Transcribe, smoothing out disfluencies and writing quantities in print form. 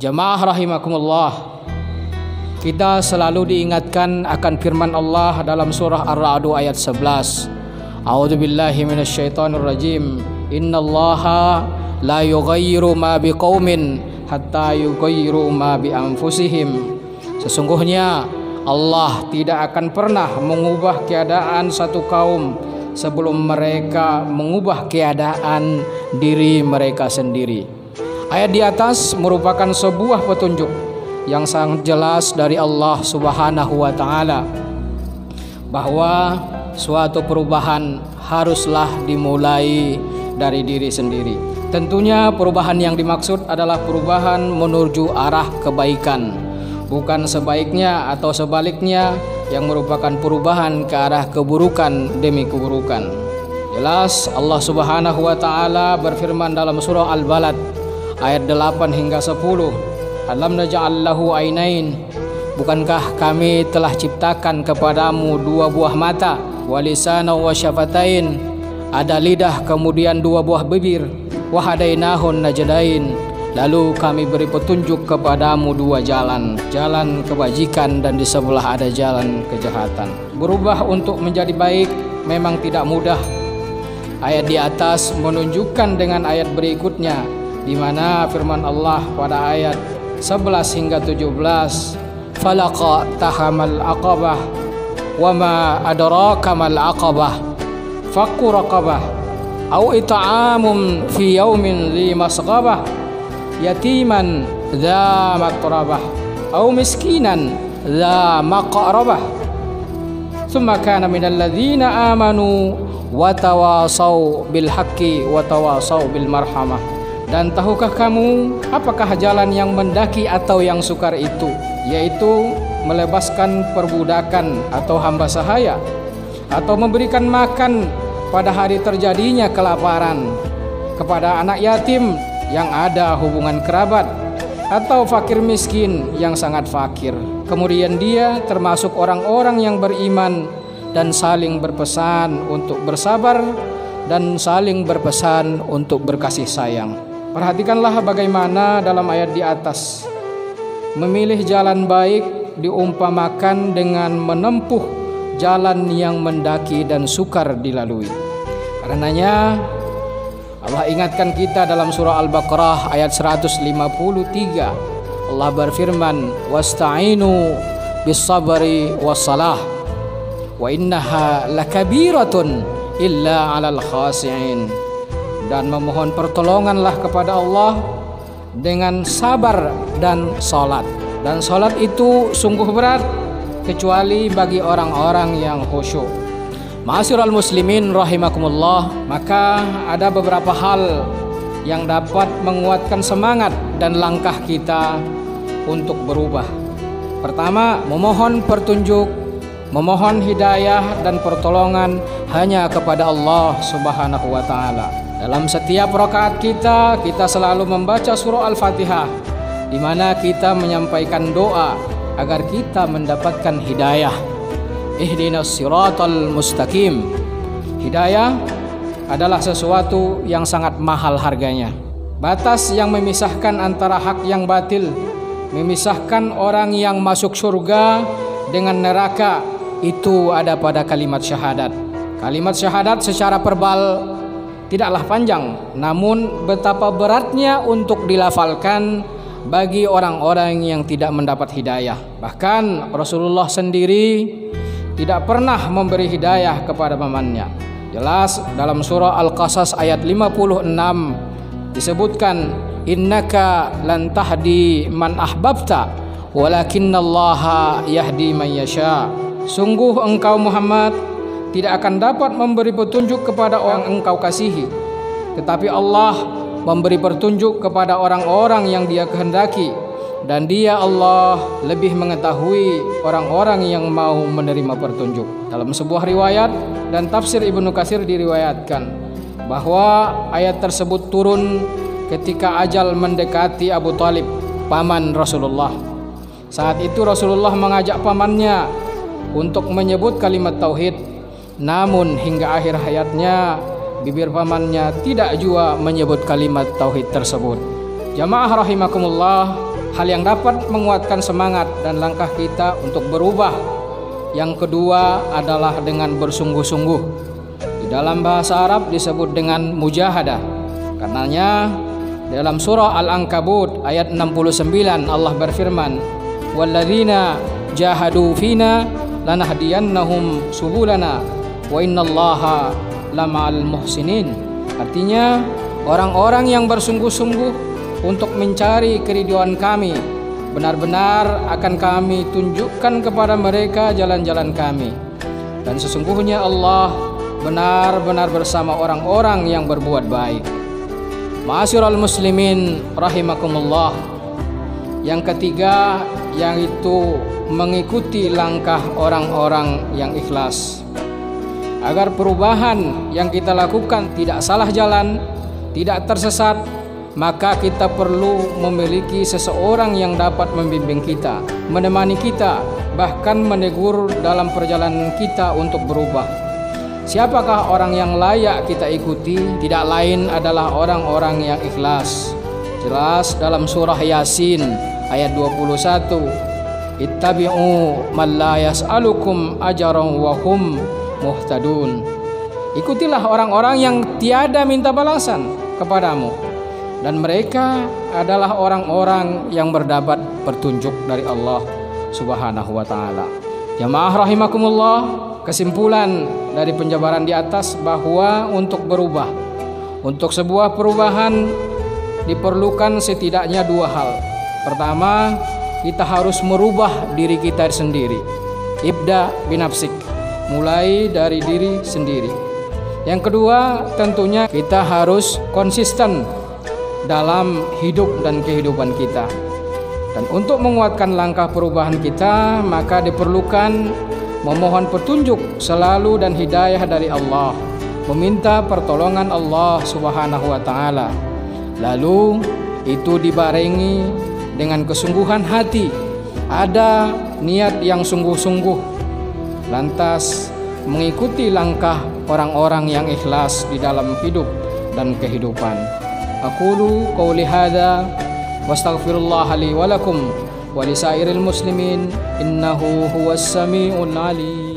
Jamaah rahimakumullah, kita selalu diingatkan akan firman Allah dalam surah Ar-Ra'd ayat 11. A'udzubillahi minasyaitonirrajim. Innallaha la yughayyiru ma biqaumin hatta yughayyiru ma bi anfusihim. Sesungguhnya Allah tidak akan pernah mengubah keadaan satu kaum sebelum mereka mengubah keadaan diri mereka sendiri. Ayat di atas merupakan sebuah petunjuk yang sangat jelas dari Allah Subhanahu wa taala bahwa suatu perubahan haruslah dimulai dari diri sendiri. Tentunya perubahan yang dimaksud adalah perubahan menuju arah kebaikan, bukan sebaiknya atau sebaliknya yang merupakan perubahan ke arah keburukan demi keburukan. Jelas Allah Subhanahu wa taala berfirman dalam surah Al-Balad ayat 8 hingga 10. Alam naj'al lahu ainain, bukankah kami telah ciptakan kepadamu dua buah mata, walisana wa syafatain, ada lidah kemudian dua buah bibir, wa hadainahun najdain, lalu kami beri petunjuk kepadamu dua jalan, jalan kebajikan dan di sebelah ada jalan kejahatan. Berubah untuk menjadi baik memang tidak mudah. Ayat di atas menunjukkan dengan ayat berikutnya, di mana firman Allah pada ayat 11 hingga 17, falaqa tahamal aqabah wa ma adraka mal aqabah fakku raqabah au it'amun fi yaumin dhi masghabah yatiman dha matrabah au miskinan dha maqrabah thumma kana minal ladzina amanu wa tawasaw bil haqqi wa tawasaw bil marhamah. Dan tahukah kamu apakah jalan yang mendaki atau yang sukar itu? Yaitu melebaskan perbudakan atau hamba sahaya, atau memberikan makan pada hari terjadinya kelaparan kepada anak yatim yang ada hubungan kerabat, atau fakir miskin yang sangat fakir. Kemudian dia termasuk orang-orang yang beriman dan saling berpesan untuk bersabar dan saling berpesan untuk berkasih sayang. Perhatikanlah bagaimana dalam ayat di atas memilih jalan baik diumpamakan dengan menempuh jalan yang mendaki dan sukar dilalui. Karenanya Allah ingatkan kita dalam surah Al-Baqarah ayat 153. Allah berfirman, wasta'inu bis-sabri was-salah wa innaha lakabiratun illa 'alal khashi'in. Dan memohon pertolonganlah kepada Allah dengan sabar dan salat. Dan salat itu sungguh berat kecuali bagi orang-orang yang khusyuk. Ma'asyiral muslimin rahimakumullah, maka ada beberapa hal yang dapat menguatkan semangat dan langkah kita untuk berubah. Pertama, memohon petunjuk, memohon hidayah dan pertolongan hanya kepada Allah Subhanahu wa taala. Dalam setiap rakaat kita selalu membaca surah Al-Fatihah, di mana kita menyampaikan doa agar kita mendapatkan hidayah. Ihdinas siratal mustaqim. Hidayah adalah sesuatu yang sangat mahal harganya. Batas yang memisahkan antara hak yang batil, memisahkan orang yang masuk surga dengan neraka, itu ada pada kalimat syahadat. Kalimat syahadat secara verbal tidaklah panjang, namun betapa beratnya untuk dilafalkan bagi orang-orang yang tidak mendapat hidayah. Bahkan Rasulullah sendiri tidak pernah memberi hidayah kepada pamannya. Jelas dalam surah Al-Qasas ayat 56 disebutkan, innaka lan tahdi man ahbabta walakinallaha yahdi man yasha. Sungguh engkau Muhammad tidak akan dapat memberi petunjuk kepada orang engkau kasihi, tetapi Allah memberi petunjuk kepada orang-orang yang Dia kehendaki, dan Dia Allah lebih mengetahui orang-orang yang mau menerima petunjuk. Dalam sebuah riwayat dan tafsir Ibnu Katsir diriwayatkan bahwa ayat tersebut turun ketika ajal mendekati Abu Thalib, paman Rasulullah. Saat itu Rasulullah mengajak pamannya untuk menyebut kalimat tauhid. Namun hingga akhir hayatnya bibir pamannya tidak jua menyebut kalimat tauhid tersebut. Jamaah rahimakumullah, hal yang dapat menguatkan semangat dan langkah kita untuk berubah. Yang kedua adalah dengan bersungguh-sungguh. Di dalam bahasa Arab disebut dengan mujahadah. Karenanya dalam surah Al-Ankabut ayat 69 Allah berfirman, "Walladzina jahadu fina lanahdiyannahum subulana wa innallaha lama'al muhsinin." Artinya, orang-orang yang bersungguh-sungguh untuk mencari keridhaan kami, benar-benar akan kami tunjukkan kepada mereka jalan-jalan kami. Dan sesungguhnya Allah benar-benar bersama orang-orang yang berbuat baik. Ma'asyiral muslimin rahimakumullah. Yang ketiga, yaitu mengikuti langkah orang-orang yang ikhlas. Agar perubahan yang kita lakukan tidak salah jalan, tidak tersesat, maka kita perlu memiliki seseorang yang dapat membimbing kita, menemani kita, bahkan menegur dalam perjalanan kita untuk berubah. Siapakah orang yang layak kita ikuti? Tidak lain adalah orang-orang yang ikhlas. Jelas dalam surah Yasin ayat 21, "Ittabi'u man la yas'alukum ajran wa hum muhtadun." Ikutilah orang-orang yang tiada minta balasan kepadamu, dan mereka adalah orang-orang yang mendapat petunjuk dari Allah Subhanahu wa taala. Jamaah rahimakumullah, kesimpulan dari penjabaran di atas bahwa untuk berubah, untuk sebuah perubahan diperlukan setidaknya dua hal. Pertama, kita harus merubah diri kita sendiri. Ibda binafsik, mulai dari diri sendiri. Yang kedua, tentunya kita harus konsisten dalam hidup dan kehidupan kita. Dan untuk menguatkan langkah perubahan kita, maka diperlukan memohon petunjuk selalu dan hidayah dari Allah, meminta pertolongan Allah Subhanahu wa taala. Lalu itu dibarengi dengan kesungguhan hati, ada niat yang sungguh-sungguh, lantas mengikuti langkah orang-orang yang ikhlas di dalam hidup dan kehidupan. Aqulu qouli hadza wastaghfirullah li wa lakum wa lisairil muslimin innahu huwas samiul alim.